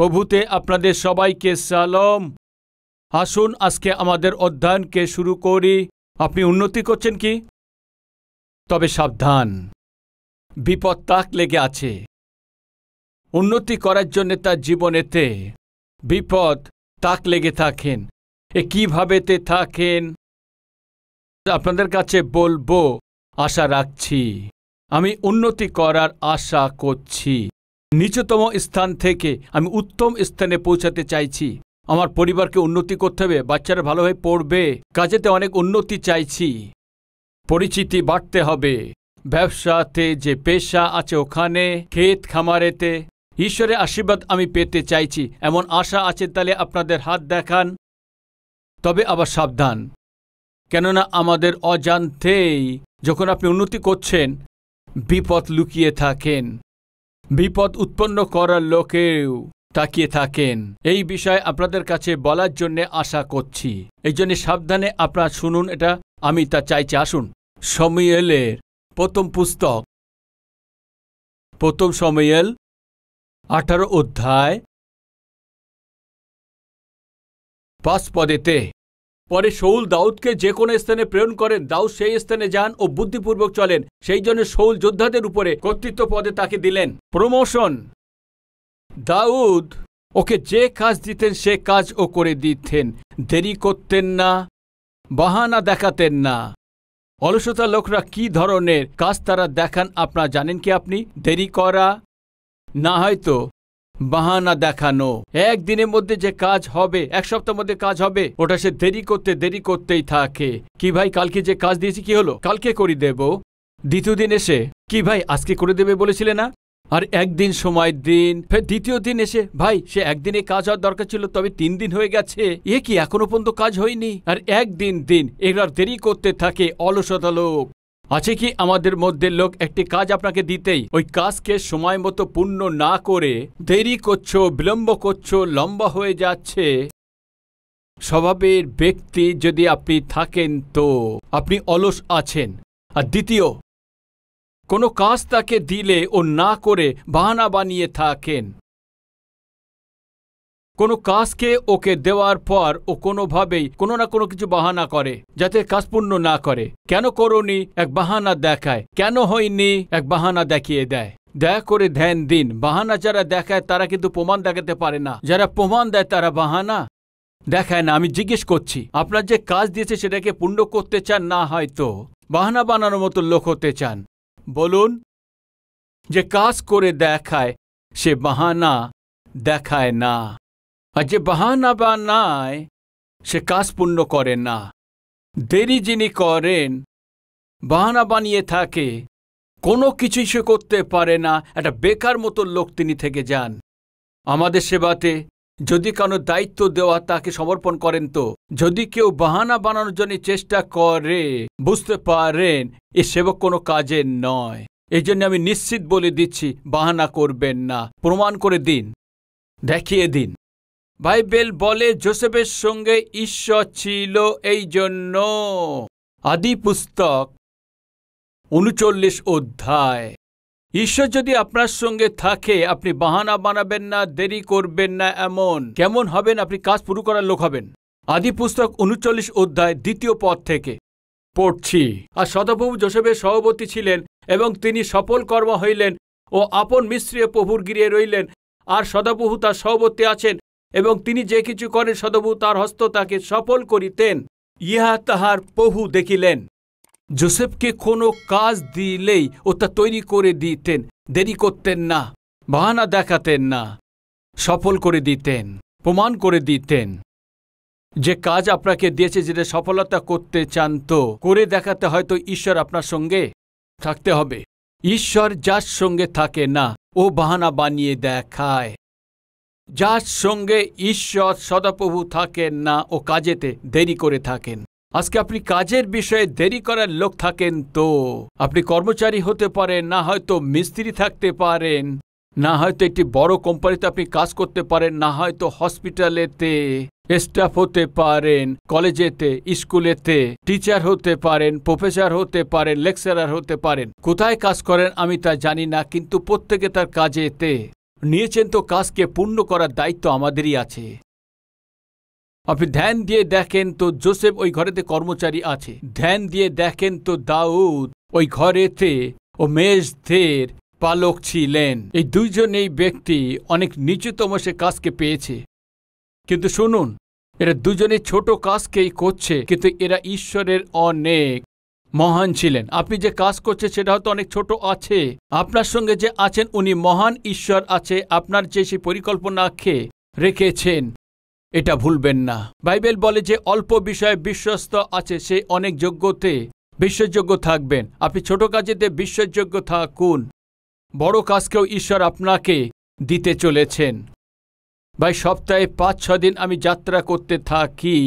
প্রভুতে আপনাদের সবাইকে সালাম। আসুন আজকে আমাদের অধ্যয়নকে শুরু করি। আপনি উন্নতি করছেন কি? তবে সাবধান, বিপদ তাক লেগে আছে। উন্নতি করার জন্য তার জীবনেতে বিপদ তাক লেগে থাকেন। কিভাবে থাকেন আপনাদের কাছে বলবো, আশা রাখছি, আমি উন্নতি করার আশা করছি। নিচতম স্থান থেকে আমি উত্তম স্থানে পৌঁছাতে চাইছি। আমার পরিবারকে উন্নতি করতে হবে, বাচ্চারা ভালোভাবে পড়বে, কাজেতে অনেক উন্নতি চাইছি, পরিচিতি বাড়তে হবে, ব্যবসাতে যে পেশা আছে ওখানে, ক্ষেত খামারেতে ঈশ্বরের আশীর্বাদ আমি পেতে চাইছি। এমন আশা আছে তাহলে আপনাদের হাত দেখান। তবে আবার সাবধান, কেননা আমাদের অজান্তেই যখন আপনি উন্নতি করছেন বিপদ লুকিয়ে থাকেন, বিপদ উৎপন্ন করার লোকেও তাকিয়ে থাকেন। এই বিষয়ে আপনাদের কাছে বলার জন্য আশা করছি। এই জন্য সাবধানে আপনারা শুনুন, এটা আমি তা চাইছি। আসুন শমূয়েলের প্রথম পুস্তক, প্রথম শমূয়েল 18 অধ্যায় 5 পদেতে। পরে শাউল দাউদকে যে কোনো স্থানে প্রেরণ করেন, দাউদ সেই স্থানে যান ও বুদ্ধিপূর্বক চলেন। সেই জন্য শাউল যোদ্ধাদের উপরে কর্তৃত্ব পদে তাকে দিলেন প্রমোশন। দাউদ ওকে যে কাজ দিতেন সে কাজ ও করে দিতেন, দেরি করতেন না, বাহানা দেখাতেন না। অলসতা লোকরা কি ধরনের কাজ তারা দেখান আপনারা জানেন কি? আপনি দেরি করা, না হয়তো বাহানা দেখানো। একদিনের মধ্যে যে কাজ হবে, এক সপ্তাহের মধ্যে কাজ হবে, ওটা সে দেরি করতেই থাকে। কি ভাই, কালকে যে কাজ দিয়েছি কি হলো? কালকে করে দেব। দ্বিতীয় দিন এসে, কি ভাই আজকে করে দেবে বলেছিলে না? আর একদিন সময় দিন, ফের দ্বিতীয় দিন এসে, ভাই সে একদিনে কাজ হওয়ার দরকার ছিল, তবে 3 দিন হয়ে গেছে, এ কি এখনো পর্যন্ত কাজ হয়নি? আর একদিন এগুলো দেরি করতে থাকে অলসতা লোক। আছে কি আমাদের মধ্যে লোক একটি কাজ আপনাকে দিতেই ওই কাজকে সময় মতো পূর্ণ না করে দেরি করছো, বিলম্ব করছো, লম্বা হয়ে যাচ্ছে? স্বভাবের ব্যক্তি যদি আপনি থাকেন তো আপনি অলস আছেন। আর দ্বিতীয়, কোনো কাজ তাকে দিলে ও না করে বাহানা বানিয়ে থাকেন। কোনো কাজকে ওকে দেওয়ার পর ও কোনোভাবেই কোনো না কোনো কিছু বাহানা করে যাতে কাজ পূর্ণ না করে। কেন করোনি? এক বাহানা দেখায়। কেন হয়নি? এক বাহানা দেখিয়ে দেয়। দয়া করে ধ্যান দিন, বাহানা যারা দেখায় তারা কিন্তু প্রমাণ দেখাতে পারে না। যারা প্রমাণ দেয় তারা বাহানা দেখায় না। আমি জিজ্ঞেস করছি, আপনার যে কাজ দিয়েছে সেটাকে পূর্ণ করতে চান, না হয়তো বাহানা বানানোর মতো লোক হতে চান? বলুন, যে কাজ করে দেখায় সে বাহানা দেখায় না, আর যে বাহানা বানায় সে কাজ পূর্ণ করে না। দেরি যিনি করেন, বাহানা বানিয়ে থাকে, কোনো কিছুই সে করতে পারে না, একটা বেকার মতো লোক তিনি থেকে যান। আমাদের সেবাতে যদি কোনো দায়িত্ব দেওয়া তাকে সমর্পণ করেন, তো যদি কেউ বাহানা বানানোর জন্য চেষ্টা করে, বুঝতে পারেন এ সেবক কোনো কাজের নয়। এই জন্য আমি নিশ্চিত বলে দিচ্ছি, বাহানা করবেন না, প্রমাণ করে দিন, দেখিয়ে দিন। বাইবেল বলে যোসেফের সঙ্গে ঈশ্বর ছিল, এই জন্য আদি পুস্তক 39 অধ্যায়। ঈশ্বর যদি আপনার সঙ্গে থাকে, আপনি বাহানা বানাবেন না, দেরি করবেন না। এমন কেমন হবেন? আপনি কাজ পুরো করার লোক হবেন। আদি পুস্তক 39 অধ্যায় 2 পদ থেকে পড়ছি। আর সদাপ্রভু যোসেফের সহবর্তী ছিলেন এবং তিনি সফল কর্ম হইলেন ও আপন মিশ্রে প্রভুর গৃহে রইলেন। আর সদাপ্রভু তার সহবর্তী আছেন এবং তিনি যে কিছু করেন সদাপ্রভু তার হস্ত তাকে সফল করিতেন। ইহা তাহার প্রভু দেখিলেন। যোসেফকে কোনো কাজ দিলেই ও তা তৈরি করে দিতেন, দেরি করতেন না, বাহানা দেখাতেন না, সফল করে দিতেন, প্রমাণ করে দিতেন। যে কাজ আপনাকে দিয়েছে, যেটা সফলতা করতে চান, তো করে দেখাতে হয়তো ঈশ্বর আপনার সঙ্গে থাকতে হবে। ঈশ্বর যার সঙ্গে থাকে না ও বাহানা বানিয়ে দেখায়। যার সঙ্গে ঈশ্বর সদাপ্রভু থাকেন না ও কাজেতে দেরি করে থাকেন। আজকে আপনি কাজের বিষয়ে দেরি করার লোক থাকেন, তো আপনি কর্মচারী হতে পারেন, না হয়তো মিস্ত্রি থাকতে পারেন, না হয়তো একটি বড় কোম্পানিতে আপনি কাজ করতে পারেন, না হয়তো হসপিটালেতে স্টাফ হতে পারেন, কলেজেতে, স্কুলেতে টিচার হতে পারেন, প্রফেসর হতে পারেন, লেকচারার হতে পারেন। কোথায় কাজ করেন আমি তা জানি না, কিন্তু প্রত্যেকে তার কাজেতে নিয়েছেন তো কাজকে পূর্ণ করার দায়িত্ব আমাদেরই আছে। আপনি ধ্যান দিয়ে দেখেন তো যোসেফ ওই ঘরেতে কর্মচারী আছে, ধ্যান দিয়ে দেখেন তো দাউদ ওই ঘরেতে ও মেজদের পালক ছিলেন। এই দুইজনেই ব্যক্তি অনেক নিচুতম সে কাজকে পেয়েছে, কিন্তু শুনুন, এরা দুজনে ছোট কাজকেই করছে, কিন্তু এরা ঈশ্বরের অনেক মহান ছিলেন। আপনি যে কাজ করছে সেটা হয়তো অনেক ছোট আছে, আপনার সঙ্গে যে আছেন উনি মহান ঈশ্বর আছে, আপনার যে সেই পরিকল্পনা রেখেছেন, এটা ভুলবেন না। বাইবেল বলে যে অল্প বিষয়ে বিশ্বস্ত আছে সে অনেক যোগ্যতে বিশ্বাসযোগ্য থাকবেন। আপনি ছোট কাজেতে বিশ্বাসযোগ্য থাকুন, বড় কাজকেও ঈশ্বর আপনাকে দিতে চলেছেন। ভাই, সপ্তাহে ৫-৬ দিন আমি যাত্রা করতে থাকি,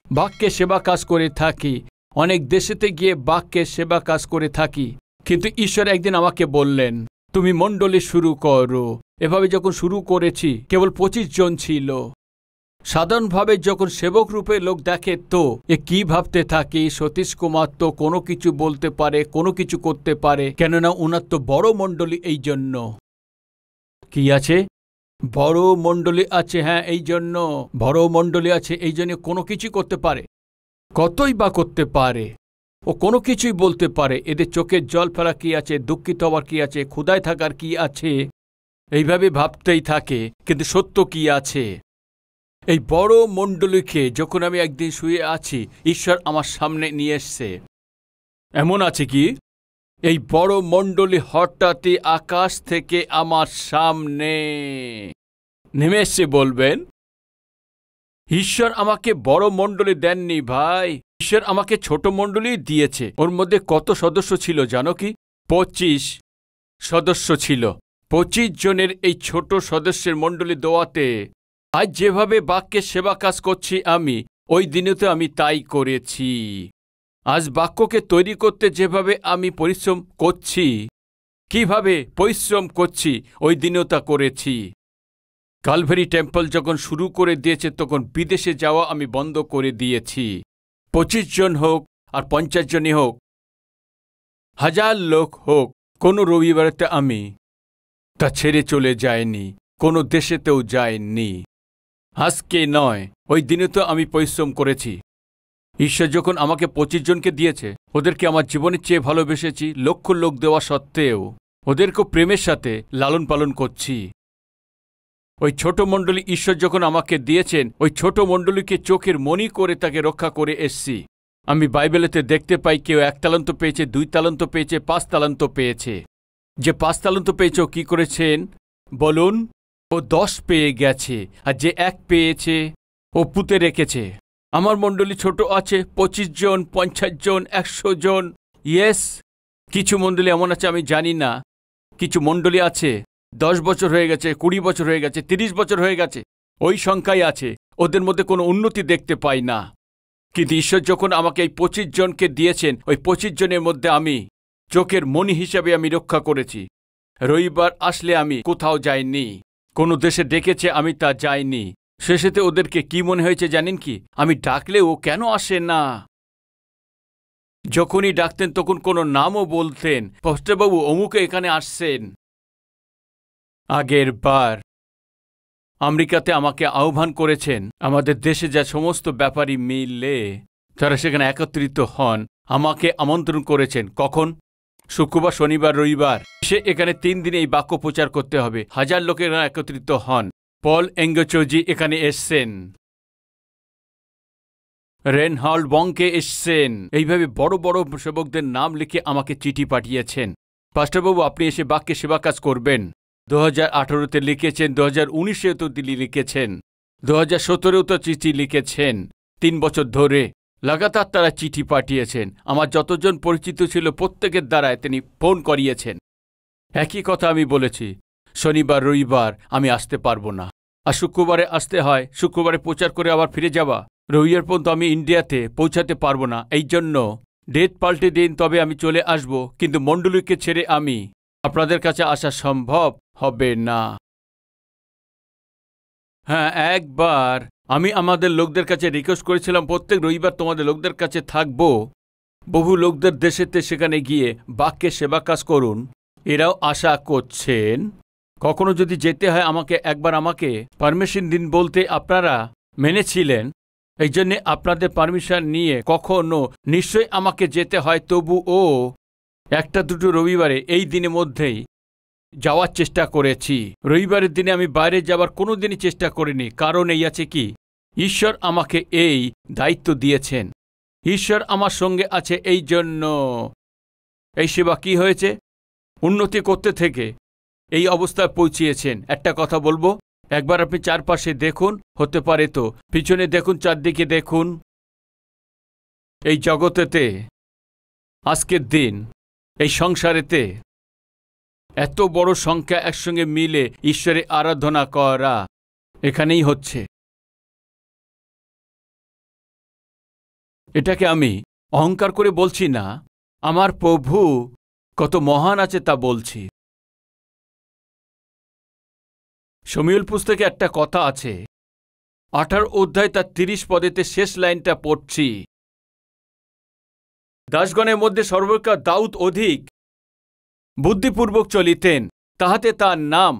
বাক্যে সেবা কাজ করে থাকি, অনেক দেশেতে গিয়ে বাক্যে সেবা কাজ করে থাকি, কিন্তু ঈশ্বর একদিন আমাকে বললেন তুমি মণ্ডলী শুরু করো। এভাবে যখন শুরু করেছি কেবল ২৫ জন ছিল। সাধারণভাবে যখন সেবক রূপে লোক দেখে তো এ কি ভাবতে থাকে, সতীশ কুমার তো কোনো কিছু বলতে পারে, কোনো কিছু করতে পারে, কেননা উনার তো বড় মণ্ডলী, এই জন্য কি আছে, বড় মণ্ডলী আছে। হ্যাঁ, এই জন্য বড় মণ্ডলী আছে, এই জন্য কোনো কিছু করতে পারে, কতই বা করতে পারে, ও কোনো কিছুই বলতে পারে। এদের চোখের জল ফেলা কি আছে, দুঃখিত হওয়ার কি আছে, ক্ষুধায় থাকার কি আছে, এইভাবে ভাবতেই থাকে, কিন্তু সত্য কি আছে। এই বড় মণ্ডলীকে যখন আমি একদিন শুয়ে আছি, ঈশ্বর আমার সামনে নিয়ে এসছে। এমন আছে কি এই বড় মণ্ডলী হঠাৎই আকাশ থেকে আমার সামনে নেমে এসছে। বলবেন ঈশ্বর আমাকে বড় মণ্ডলী দেননি ভাই, ঈশ্বর আমাকে ছোট মণ্ডলী দিয়েছে। ওর মধ্যে কত সদস্য ছিল জানো কি? ২৫ সদস্য ছিল। ২৫ জনের এই ছোট সদস্যের মণ্ডলী দেওয়াতে আজ যেভাবে বাক্যের সেবা কাজ করছি আমি, ওই দিনেতে আমি তাই করেছি। আজ বাক্যকে তৈরি করতে যেভাবে আমি পরিশ্রম করছি, কিভাবে পরিশ্রম করছি, ওই দিনেও তা করেছি। কালভারি টেম্পল যখন শুরু করে দিয়েছে তখন বিদেশে যাওয়া আমি বন্ধ করে দিয়েছি। ২৫ জন হোক আর ৫০ জনই হোক, ১০০০ লোক হোক, কোনো রবিবারেতে আমি তা ছেড়ে চলে যায়নি, কোনো দেশেতেও যায়নি। আজকে নয়, ওই দিনে তো আমি পরিশ্রম করেছি। ঈশ্বর যখন আমাকে ২৫ জনকে দিয়েছে, ওদেরকে আমার জীবনের চেয়ে ভালোবেসেছি। লক্ষ লোক দেওয়া সত্ত্বেও ওদেরকে প্রেমের সাথে লালন পালন করছি। ওই ছোট মণ্ডলী ঈশ্বর যখন আমাকে দিয়েছেন, ওই ছোট মণ্ডলীকে চোখের মণি করে তাকে রক্ষা করে এসছি। আমি বাইবেলেতে দেখতে পাই কেউ ১ তালান্ত পেয়েছে, ২ তালান্ত পেয়েছে, ৫ তালান্ত পেয়েছে। যে ৫ তালান্ত পেয়েছে ও কি করেছেন বলুন? ও ১০ পেয়ে গেছে, আর যে ১ পেয়েছে ও পুঁতে রেখেছে। আমার মণ্ডলী ছোট আছে, ২৫ জন, ৫০ জন, ১০০ জন। ইয়েস, কিছু মণ্ডলী এমন আছে আমি জানি না, কিছু মণ্ডলী আছে ১০ বছর হয়ে গেছে, ২০ বছর হয়ে গেছে, ৩০ বছর হয়ে গেছে, ওই সংখ্যাই আছে, ওদের মধ্যে কোনো উন্নতি দেখতে পাই না। কিন্তু ঈশ্বর যখন আমাকে এই ২৫ জনকে দিয়েছেন, ওই ২৫ জনের মধ্যে আমি চোখের মণি হিসাবে আমি রক্ষা করেছি। রবিবার আসলে আমি কোথাও যাইনি, কোনো দেশে ডেকেছে আমি তা যাইনি। শেষেতে ওদেরকে কি মনে হয়েছে জানেন কি? আমি ডাকলে ও কেন আসে না। যখনই ডাকতেন তখন কোনো নামও বলতেন, পাস্টরবাবু অমুকে এখানে আসছেন। আগের বার আমেরিকাতে আমাকে আহ্বান করেছেন, আমাদের দেশে যা সমস্ত ব্যাপারী মিলে তারা সেখানে একত্রিত হন, আমাকে আমন্ত্রণ করেছেন। কখন? শুক্রবার, শনিবার, রবিবার। সে এখানে ৩ দিনে এই বাক্য প্রচার করতে হবে। ১০০০ লোকেরা একত্রিত হন। পল এঙ্গচোজি এখানে এসছেন, রেনহল্ড বংকে এসছেন। এইভাবে বড় বড় সেবকদের নাম লিখে আমাকে চিঠি পাঠিয়েছেন, পাস্টরবাবু আপনি এসে বাক্যে সেবা কাজ করবেন। ২০১৮-তে লিখেছেন, ২০১৯-এও তো লিখেছেন, ২০১৭-এও তো চিঠি লিখেছেন। ৩ বছর ধরে লাগাতার তারা চিঠি পাঠিয়েছেন। আমার যতজন পরিচিত ছিল প্রত্যেকের দ্বারায় তিনি ফোন করিয়েছেন। একই কথা আমি বলেছি, শনিবার রবিবার আমি আসতে পারবো না, আর শুক্রবারে আসতে হয়, শুক্রবারে প্রচার করে আবার ফিরে যাওয়া। রবিবার পর্যন্ত আমি ইন্ডিয়াতে পৌঁছাতে পারবো না, এই জন্য ডেট পাল্টে দিন, তবে আমি চলে আসব। কিন্তু মণ্ডলীকে ছেড়ে আমি আপনাদের কাছে আসা সম্ভব হবে না। হ্যাঁ, একবার আমি আমাদের লোকদের কাছে রিকোয়েস্ট করেছিলাম প্রত্যেক রবিবার তোমাদের লোকদের কাছে থাকবো, বহু লোকদের দেশেতে সেখানে গিয়ে বাক্যে সেবা কাজ করুন। এরাও আশা করছেন, কখনো যদি যেতে হয় একবার আমাকে পারমিশন দিন বলতে আপনারা মেনেছিলেন, এই জন্যে আপনাদের পারমিশন নিয়ে কখনো নিশ্চয়ই আমাকে যেতে হয়, তবুও একটা দুটো রবিবারে এই দিনের মধ্যেই যাওয়ার চেষ্টা করেছি। রবিবারের দিনে আমি বাইরে যাওয়ার কোনো দিনই চেষ্টা করিনি, কারণ এই আছে কি, ঈশ্বর আমাকে এই দায়িত্ব দিয়েছেন, ঈশ্বর আমার সঙ্গে আছে, এই জন্য এই সেবা কি হয়েছে, উন্নতি করতে থেকে এই অবস্থায় পৌঁছিয়েছেন। একটা কথা বলবো, একবার আপনি চারপাশে দেখুন, হতে পারে তো পিছনে দেখুন, চারদিকে দেখুন, এই জগতেতে আজকের দিন এই সংসারেতে এত বড় সংখ্যা একসঙ্গে মিলে ঈশ্বরের আরাধনা করা এখানেই হচ্ছে। এটাকে আমি অহংকার করে বলছি না, আমার প্রভু কত মহান আছে তা বলছি। শমূয়েল পুস্তকে একটা কথা আছে, 18 অধ্যায় তার 30 পদেতে শেষ লাইনটা পড়ছি, দাসগণের মধ্যে সর্বাপেক্ষা দাউদ অধিক বুদ্ধিপূর্বক চলিতেন, তাহাতে তার নাম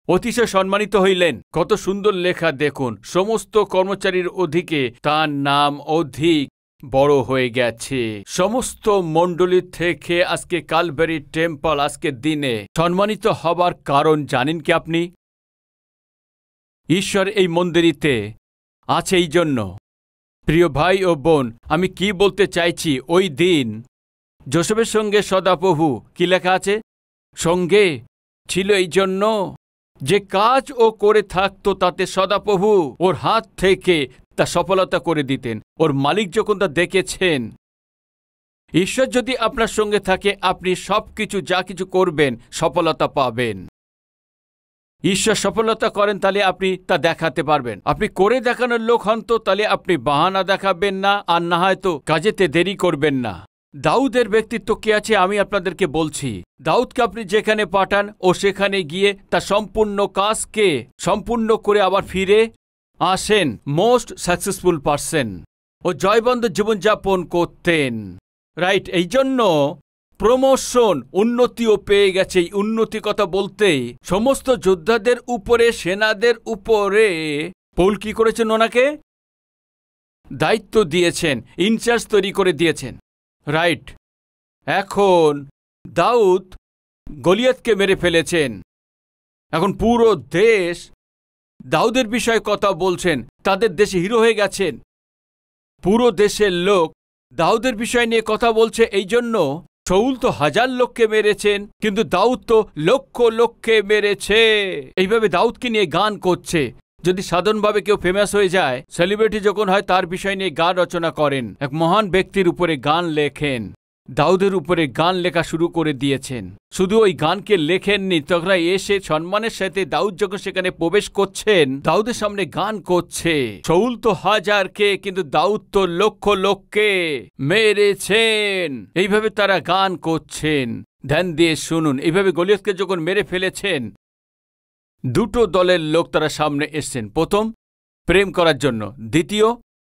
অতিশয় সম্মানিত হইলেন। কত সুন্দর লেখা দেখুন, সমস্ত কর্মচারীর অধিকে তার নাম অধিক বড় হয়ে গেছে। সমস্ত মণ্ডলীর থেকে আজকে কালভারি টেম্পল আজকের দিনে সম্মানিত হবার কারণ জানেন কি আপনি? ঈশ্বর এই মন্দিরেতে আছে এই জন্য। প্রিয় ভাই ও বোন, আমি কি বলতে চাইছি, ওই দিন যোসেফের সঙ্গে সদাপ্রভু কি লেখা আছে, সঙ্গে ছিল এই জন্য যে কাজ ও করে থাকতো তাতে সদাপ্রভু ওর হাত থেকে তা সফলতা করে দিতেন। ওর মালিক যখন তা দেখেছেন, ঈশ্বর যদি আপনার সঙ্গে থাকে আপনি সবকিছু যা কিছু করবেন সফলতা পাবেন। ঈশ্বর সফলতা করেন তাহলে আপনি তা দেখাতে পারবেন। আপনি করে দেখানোর লোক হন তো তাহলে আপনি বাহানা দেখাবেন না, আর না হয়তো কাজেতে দেরি করবেন না। দাউদের ব্যক্তিত্ব কি আছে আমি আপনাদেরকে বলছি। দাউদকে আপনি যেখানে পাঠান ও সেখানে গিয়ে তার সম্পূর্ণ কাজকে সম্পূর্ণ করে আবার ফিরে আসেন। মোস্ট সাকসেসফুল পারসন, ও জয়বন্ত জীবনযাপন করতেন। রাইট, এই জন্য প্রমোশন উন্নতিও পেয়ে গেছে। এই উন্নতি কথা বলতেই সমস্ত যোদ্ধাদের উপরে, সেনাদের উপরে পৌল কি করেছেন, ওনাকে দায়িত্ব দিয়েছেন, ইনচার্জ তৈরি করে দিয়েছেন। রাইট, এখন দাউদ গলিয়াতকে মেরে ফেলেছেন, এখন পুরো দেশ দাউদের বিষয়ে কথা বলছেন, তাদের দেশে হিরো হয়ে গেছেন। পুরো দেশের লোক দাউদের বিষয় নিয়ে কথা বলছে। এই জন্য শাউল তো 1000 লোককে মেরেছেন, কিন্তু দাউদ তো লক্ষ লোককে মেরেছে। এইভাবে দাউদকে নিয়ে গান করছে। যদি সাধারণভাবে কেউ ফেমাস হয়ে যায়, সেলিব্রিটি যখন হয়, তার বিষয় নিয়ে গান রচনা করেন, এক মহান ব্যক্তির উপরে গান লেখেন। দাউদের উপরে গান লেখা শুরু করে দিয়েছেন। শুধু ওই গানকে লেখেননি, তখন এসে সম্মানের সাথে দাউদ যখন সেখানে প্রবেশ করছেন, দাউদের সামনে গান করছে। শাউল তো 1000কে, কিন্তু দাউদ তো লক্ষ লোককে মেরেছেন। এইভাবে তারা গান করছেন। ধ্যান দিয়ে শুনুন, এইভাবে গলিয়াতকে যখন মেরে ফেলেছেন, দুটো দলের লোক তারা সামনে এসছেন। প্রথম, প্রেম করার জন্য, দ্বিতীয়,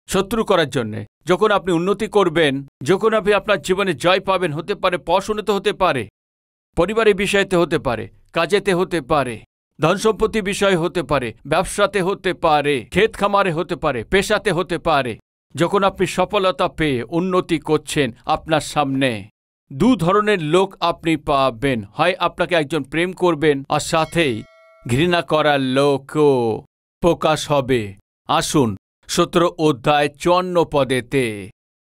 শত্রু করার জন্যে। যখন আপনি উন্নতি করবেন, যখন আপনি আপনার জীবনে জয় পাবেন, হতে পারে পড়াশোনাতে, হতে পারে পরিবারের বিষয়তে, হতে পারে কাজেতে, হতে পারে ধন সম্পত্তি বিষয়, হতে পারে ব্যবসাতে, হতে পারে ক্ষেত খামারে, হতে পারে পেশাতে, হতে পারে। যখন আপনি সফলতা পেয়ে উন্নতি করছেন, আপনার সামনে দু ধরনের লোক আপনি পাবেন। হয় আপনাকে একজন প্রেম করবেন, আর সাথেই ঘৃণা করার লোকও প্রকাশ হবে। আসুন 17 অধ্যায় 54 পদেতে।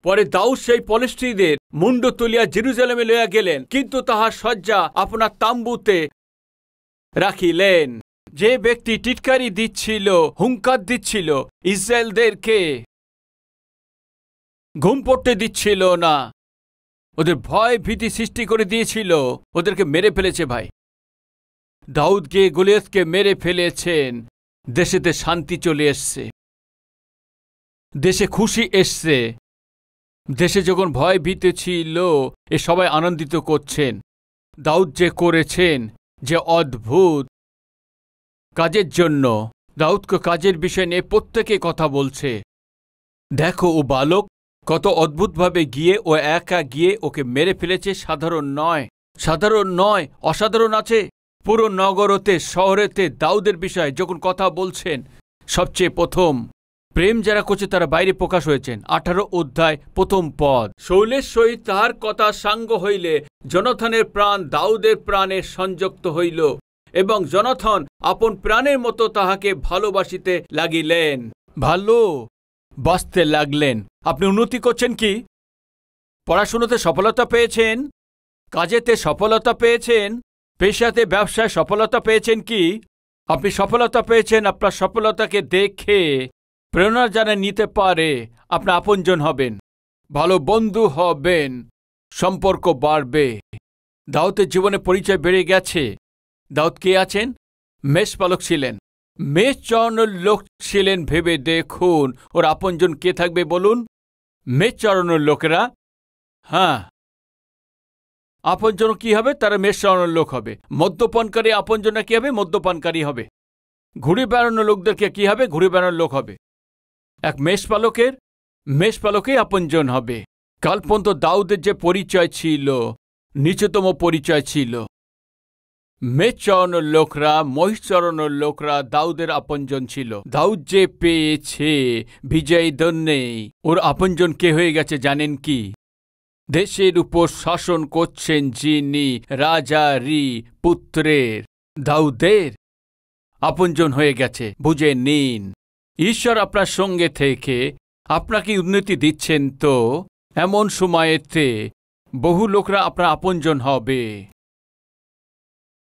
পরে দাউদ সেই পলিস্ট্রিদের মুন্ড তুলিয়া জেরুজালেমে লইয়া গেলেন, কিন্তু তাহার শয্যা আপনার তাম্বুতে রাখিলেন। যে ব্যক্তি টিটকারি দিচ্ছিল, হুঙ্কার দিচ্ছিল, ইসরায়েলদেরকে ঘুম পড়তে দিচ্ছিল না, ওদের ভয় ভীতি সৃষ্টি করে দিয়েছিল, ওদেরকে মেরে ফেলেছে। ভাই, দাউদকে, গলিয়াতকে মেরে ফেলেছেন। দেশেতে শান্তি চলে এসছে, দেশে খুশি এসছে। দেশে যখন ভয় ভীতি ছিল, এ সবাই আনন্দিত করছেন। দাউদ যে করেছেন, যে অদ্ভুত কাজের জন্য, দাউদকে কাজের বিষয় নিয়ে প্রত্যেকে কথা বলছে। দেখো, ও বালক কত অদ্ভুতভাবে গিয়ে, ও একা গিয়ে ওকে মেরে ফেলেছে। সাধারণ নয়, সাধারণ নয়, অসাধারণ আছে। পুরো নগরতে শহরেতে দাউদের বিষয়ে যখন কথা বলছেন, সবচেয়ে প্রথম প্রেম যারা করছে তারা বাইরে প্রকাশ হয়েছেন। 18 অধ্যায় 1 পদ, শৌলের সহিত তাহার কথা সাঙ্গ হইলে জনথনের প্রাণ দাউদের প্রাণে সংযুক্ত হইল, এবং জনথন আপন প্রাণের মতো তাহাকে ভালোবাসিতে লাগিলেন। ভালো বাঁচতে লাগলেন। আপনি উন্নতি করছেন কি? পড়াশোনাতে সফলতা পেয়েছেন? কাজেতে সফলতা পেয়েছেন? পেশাতে ব্যবসায় সফলতা পেয়েছেন কি? আপনি সফলতা পেয়েছেন। আপনার সফলতাকে দেখে প্রেরণা যারা নিতে পারে, আপনার আপনজন হবেন, ভালো বন্ধু হবেন, সম্পর্ক বাড়বে। দাউদের জীবনে পরিচয় বেড়ে গেছে। দাউদ কে আছেন? মেষপালক ছিলেন, মেষ চড়ানোর লোক ছিলেন। ভেবে দেখুন ওর আপনজন কে থাকবে বলুন? মেষ চড়ানোর লোকেরা। হ্যাঁ, আপনজন কি হবে? তারা মেষ চড়ানোর লোক হবে। মদ্যপানকারী আপনজনা কি হবে? মদ্যপানকারী হবে। ঘুরে বেড়ানো লোকদেরকে কি হবে? ঘুরে বেড়ানোর লোক হবে। এক মেষপালকেই আপনজন হবে। কাল পর্যন্ত দাউদের যে পরিচয় ছিল, নিচতম পরিচয় ছিল। মেষ চড়ানোর লোকরা, মহিষ চড়ানোর লোকরা দাউদের আপনজন ছিল। দাউদ যে পেয়েছে বিজয়ী দন্যে, ওর আপনজন কে হয়ে গেছে জানেন কি? দেশের উপর শাসন করছেন যিনি, রাজারই পুত্রের দাউদের আপনজন হয়ে গেছে। বুঝে নিন, ঈশ্বর আপনার সঙ্গে থেকে আপনাকে উন্নতি দিচ্ছেন। তো এমন সময়েতে বহু লোকরা আপনার আপনজন হবে।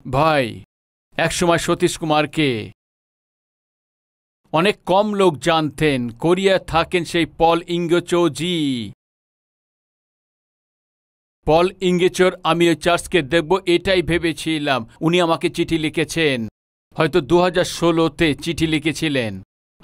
ভাই, একসময় সতীশ কুমারকে অনেক কম লোক জানতেন। কোরিয়া থাকেন সেই পল ইঙ্গেচোজি। পল ইঙ্গেচোর, আমি ওই চার্চকে দেখব এটাই ভেবেছিলাম। উনি আমাকে চিঠি লিখেছেন, হয়তো 2016-তে চিঠি লিখেছিলেন,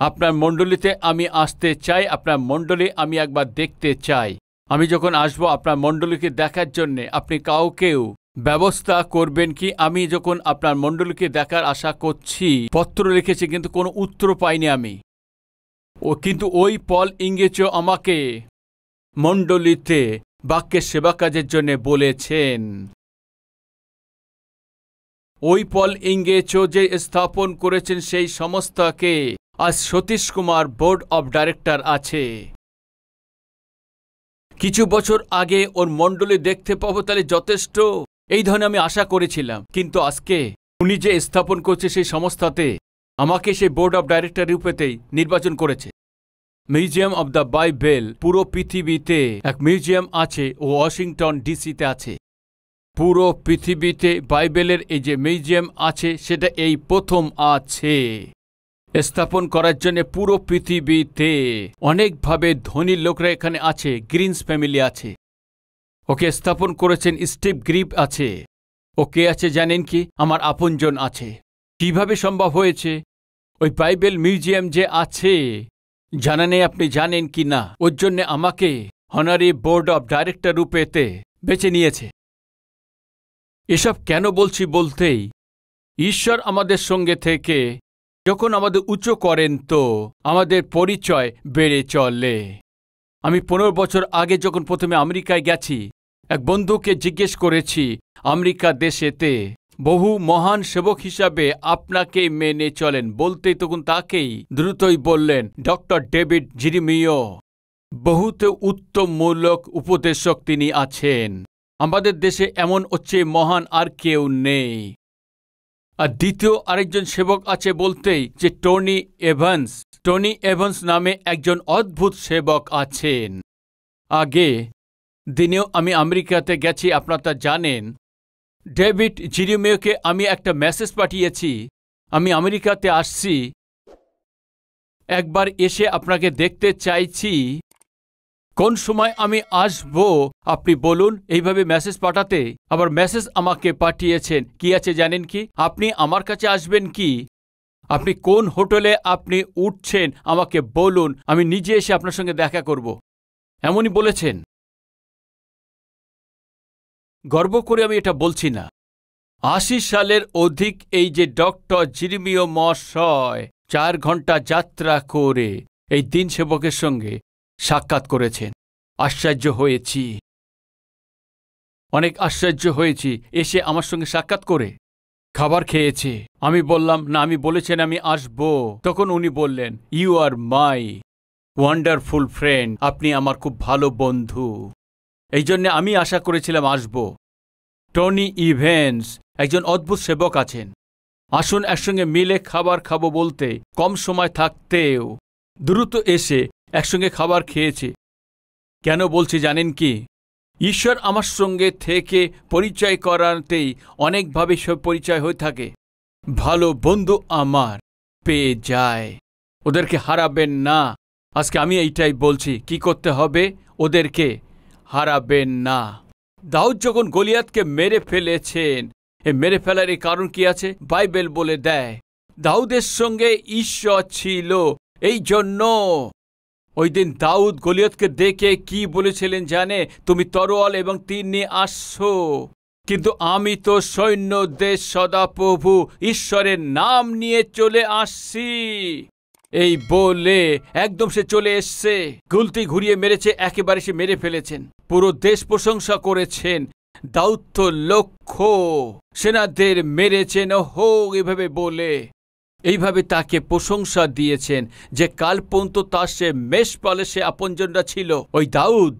আপনার মণ্ডলীতে আমি আসতে চাই, আপনার মণ্ডলী আমি একবার দেখতে চাই। আমি যখন আসব আপনার মণ্ডলীকে দেখার জন্য, আপনি কাউকেও ব্যবস্থা করবেন কি? আমি যখন আপনার মণ্ডলীকে দেখার আশা করছি, পত্র লিখেছি কিন্তু কোনো উত্তর পাইনি আমি। কিন্তু ওই পল ইঙ্গেচো আমাকে মণ্ডলীতে বাক্যের সেবা কাজের জন্য বলেছেন। ওই পল ইঙ্গেচো যে স্থাপন করেছেন সেই সংস্থাকে আজ Satish Kumar board of director আছে। কিছু বছর আগে ওর মণ্ডলী দেখতে পাবো, তাহলে যথেষ্ট, এই ধরনের আমি আশা করেছিলাম। কিন্তু আজকে উনি যে স্থাপন করছে সেই সংস্থাতে আমাকে সেই বোর্ড অব ডাইরেক্টর রূপেতেই নির্বাচন করেছে। মিউজিয়াম অব দ্য বাইবেল, পুরো পৃথিবীতে এক মিউজিয়াম আছে, ও ওয়াশিংটন ডিসিতে আছে। পুরো পৃথিবীতে বাইবেলের এই যে মিউজিয়াম আছে, সেটা এই প্রথম আছে স্থাপন করার জন্য। পুরো পৃথিবীতে অনেকভাবে ধনী লোকরা এখানে আছে। গ্রিনস ফ্যামিলি আছে, ওকে স্থাপন করেছেন। স্টিভ গ্রিপ আছে। ও কে আছে জানেন কি? আমার আপনজন আছে। কিভাবে সম্ভব হয়েছে? ওই বাইবেল মিউজিয়াম যে আছে, জানা নেই আপনি জানেন কি না? ওর জন্য আমাকে অনারি বোর্ড অব ডাইরেক্টর রূপেতে বেছে নিয়েছে। এসব কেন বলছি বলতেই, ঈশ্বর আমাদের সঙ্গে থেকে যখন আমাদের উঁচু করেন, তো আমাদের পরিচয় বেড়ে চলে। আমি 15 বছর আগে যখন প্রথমে আমেরিকায় গেছি, এক বন্ধুকে জিজ্ঞেস করেছি, আমেরিকা দেশেতে বহু মহান সেবক হিসাবে আপনাকে মেনে চলেন। বলতেই তখন তাকেই দ্রুতই বললেন, ডক্টর ডেভিড জেরেমিয়া। বহুত উত্তমমূলক উপদেশক তিনি আছেন। আমাদের দেশে এমন হচ্ছে মহান আর কেউ নেই। আর দ্বিতীয় আরেকজন সেবক আছে বলতেই যে টনি এভান্স। টনি এভান্স নামে একজন অদ্ভুত সেবক আছেন। আগে দিনেও আমি আমেরিকাতে গেছি, আপনারা জানেন। ডেভিড জেরেমিয়াকে আমি একটা মেসেজ পাঠিয়েছি, আমি আমেরিকাতে আসছি, একবার এসে আপনাকে দেখতে চাইছি, কোন সময় আমি আসব আপনি বলুন। এইভাবে মেসেজ পাঠাতে আবার মেসেজ আমাকে পাঠিয়েছেন। কি আছে জানেন কি? আপনি আমার কাছে আসবেন কি? আপনি কোন হোটেলে আপনি উঠছেন আমাকে বলুন, আমি নিজে এসে আপনার সঙ্গে দেখা করব। এমনই বলেছেন। গর্ব করে আমি এটা বলছি না। 80 সালের অধিক এই যে ডক্টর জেরেমিয়া মহাশয় 4 ঘন্টা যাত্রা করে এই দিন সেবকের সঙ্গে সাক্ষাৎ করেছেন। আশ্চর্য হয়েছি, অনেক আশ্চর্য হয়েছি এসে আমার সঙ্গে সাক্ষাৎ করে। খাবার খেয়েছে। আমি বললাম, না, আমি বলেছেন আমি আসব। তখন উনি বললেন, you are my wonderful friend, আপনি আমার খুব ভালো বন্ধু, এই জন্য আমি আশা করেছিলাম আসব। টনি ইভেন্স একজন অদ্ভুত সেবক আছেন। আসুন একসঙ্গে মিলে খাবার খাবো বলতে কম সময় থাকতেও দ্রুত এসে একসঙ্গে খাবার খেয়েছে। কেন বলছি জানেন কি? ঈশ্বর আমার সঙ্গে থেকে পরিচয় করাতেই অনেকভাবে সব পরিচয় হয়ে থাকে। ভালো বন্ধু আমার পেয়ে যায়, ওদেরকে হারাবেন না। আজকে আমি এইটাই বলছি, কি করতে হবে? ওদেরকে হারাবেন না। দাউদ যখন গলিয়াতকে মেরে ফেলেছেন, মেরে ফেলার এই কারণ কি আছে? বাইবেল বলে দেয় দাউদের সঙ্গে ঈশ্বর ছিল, এই জন্য ওই দিন দাউদ গলিয়াতকে দেখে কি বলেছিলেন জানে? তুমি তরোয়াল এবং তীর নিয়ে আসছো, কিন্তু আমি তো সৈন্যদের সদাপ্রভু ঈশ্বরের নাম নিয়ে চলে আসছি। এই বলে একদম সে চলে এসছে, গুলতি ঘুরিয়ে মেরেছে, একেবারে সে মেরে ফেলেছেন। পুরো দেশ প্রশংসা করেছেন, দাউদ তো লক্ষ সেনাদের মেরেছেন হো, এভাবে বলে এইভাবে তাকে প্রশংসা দিয়েছেন যে কাল পর্যন্ত তার সে মেষপালে সে আপনজনরা ছিল। ওই দাউদ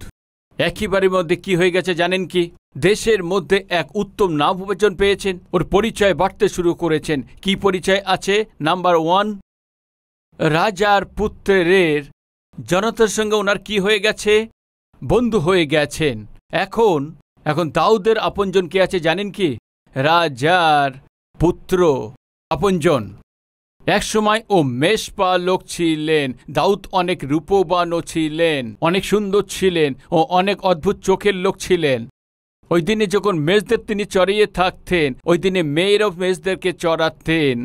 একেবারের মধ্যে কি হয়ে গেছে জানেন কি? দেশের মধ্যে এক উত্তম নাম উপার্জন পেয়েছেন, ওর পরিচয় বাড়তে শুরু করেছেন। কি পরিচয় আছে? নাম্বার 1, রাজার পুত্রের জনতার সঙ্গে ওনার কি হয়ে গেছে? বন্ধু হয়ে গেছেন। এখন দাউদের আপনজন কে আছে জানেন কি? রাজার পুত্র আপনজন। একসময় ও মেষপালক ছিলেন। দাউদ অনেক রূপবানও ছিলেন, অনেক সুন্দর ছিলেন ও অনেক অদ্ভুত চোখের লোক ছিলেন। ওই দিনে যখন মেষদের তিনি চড়িয়ে থাকতেন, ওই দিনে মেয়েরাও মেষদেরকে চড়াতেন।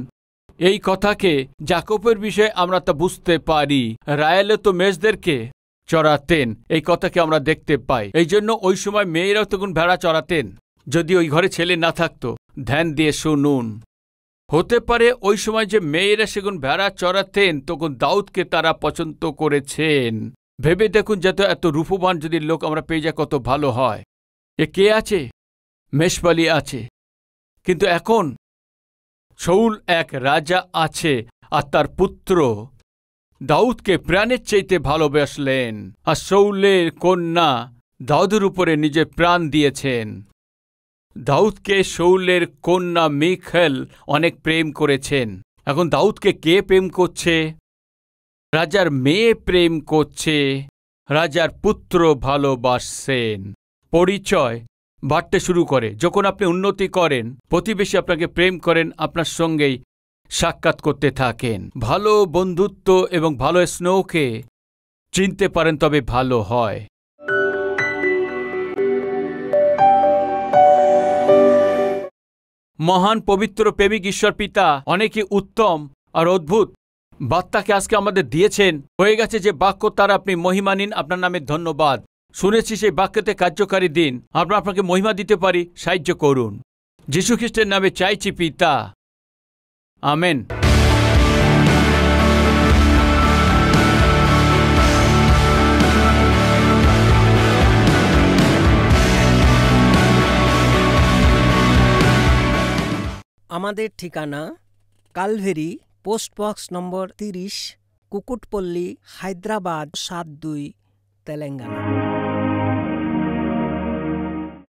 এই কথাকে যাকবের বিষয়ে আমরা তা বুঝতে পারি। রায়ালে তো মেষদেরকে চড়াতেন, এই কথাকে আমরা দেখতে পাই। এই জন্য ওই সময় মেয়েরাও তখন ভেড়া চড়াতেন। যদি ওই ঘরে ছেলে না থাকতো, ধ্যান দিয়ে শুনুন, হতে পারে ওই সময় যে মেয়েরা সেগুন ভেড়া চড়াতেন, তখন দাউদকে তারা পছন্দ করেছেন। ভেবে দেখুন, যত এত রূপবান যদি লোক আমরা পেয়ে যাই, কত ভালো হয়। এ কে আছে? মেষপালি আছে। কিন্তু এখন শাউল এক রাজা আছে, আর তার পুত্র দাউদকে প্রাণের চাইতে ভালোবাসলেন, আর শাউলের কন্যা দাউদের উপরে নিজের প্রাণ দিয়েছেন। দাউদকে শাউলের কন্যা মিখাল অনেক প্রেম করেছেন। এখন দাউদকে কে প্রেম করছে? রাজার মেয়ে প্রেম করছে, রাজার পুত্র ভালোবাসছেন। পরিচয় বাড়তে শুরু করে। যখন আপনি উন্নতি করেন, প্রতিবেশী আপনাকে প্রেম করেন, আপনার সঙ্গেই সাক্ষাৎ করতে থাকেন। ভালো বন্ধুত্ব এবং ভালো স্নেহকে চিনতে পারেন, তবে ভালো হয়। মহান পবিত্র প্রেমিক ঈশ্বর পিতা অনেকই উত্তম আর অদ্ভুত বার্তাকে আজকে আমাদের দিয়েছেন। হয়ে গেছে যে বাক্য, তার আপনি মহিমা নিন। আপনার নামে ধন্যবাদ। শুনেছি সেই বাক্যতে কার্যকারী দিন। আমরা আপনাকে মহিমা দিতে পারি, সাহায্য করুন। যীশু খ্রিস্টের নামে চাইছি পিতা, আমেন। আমাদের ঠিকানা Calvary, post box number 30, Kukatpally, Hyderabad 72, Telangana.